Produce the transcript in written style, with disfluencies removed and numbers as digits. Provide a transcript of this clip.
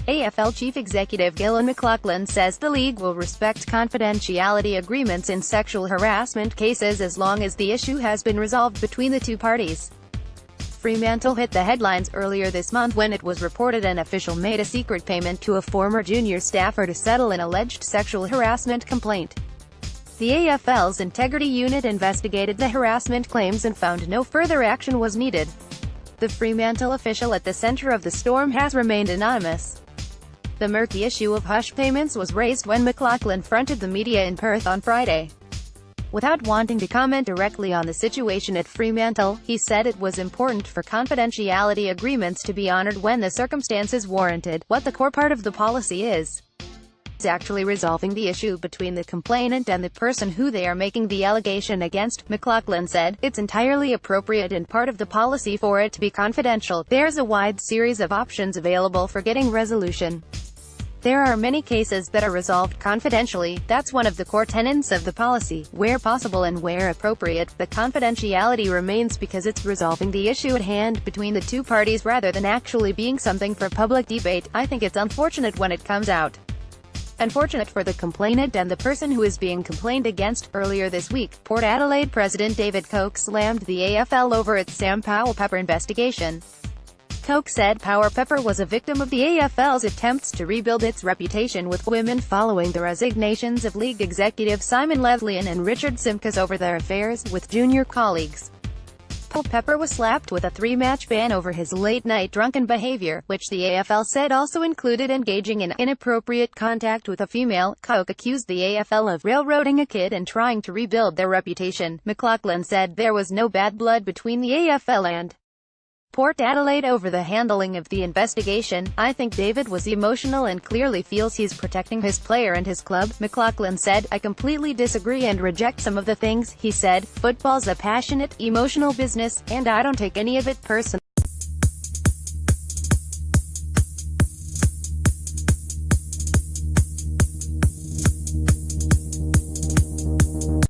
AFL Chief Executive Gillon McLachlan says the league will respect confidentiality agreements in sexual harassment cases as long as the issue has been resolved between the two parties. Fremantle hit the headlines earlier this month when it was reported an official made a secret payment to a former junior staffer to settle an alleged sexual harassment complaint. The AFL's Integrity Unit investigated the harassment claims and found no further action was needed. The Fremantle official at the centre of the storm has remained anonymous. The murky issue of hush payments was raised when McLachlan fronted the media in Perth on Friday. Without wanting to comment directly on the situation at Fremantle, he said it was important for confidentiality agreements to be honoured when the circumstances warranted. What the core part of the policy is actually resolving the issue between the complainant and the person who they are making the allegation against, McLachlan said. It's entirely appropriate and part of the policy for it to be confidential. There's a wide series of options available for getting resolution. There are many cases that are resolved confidentially. That's one of the core tenets of the policy. Where possible and where appropriate, the confidentiality remains because it's resolving the issue at hand between the two parties rather than actually being something for public debate. I think it's unfortunate when it comes out. Unfortunate for the complainant and the person who is being complained against. Earlier this week, Port Adelaide President David Koch slammed the AFL over its Sam Powell-Pepper investigation. Koch said Powell-Pepper was a victim of the AFL's attempts to rebuild its reputation with women following the resignations of league executives Simon Leslian and Richard Simkes over their affairs with junior colleagues. Powell-Pepper was slapped with a 3-match ban over his late-night drunken behavior, which the AFL said also included engaging in inappropriate contact with a female. Koch accused the AFL of railroading a kid and trying to rebuild their reputation. McLachlan said there was no bad blood between the AFL and Port Adelaide over the handling of the investigation. I think David was emotional and clearly feels he's protecting his player and his club. McLachlan said, I completely disagree and reject some of the things he said. Football's a passionate, emotional business, and I don't take any of it personally.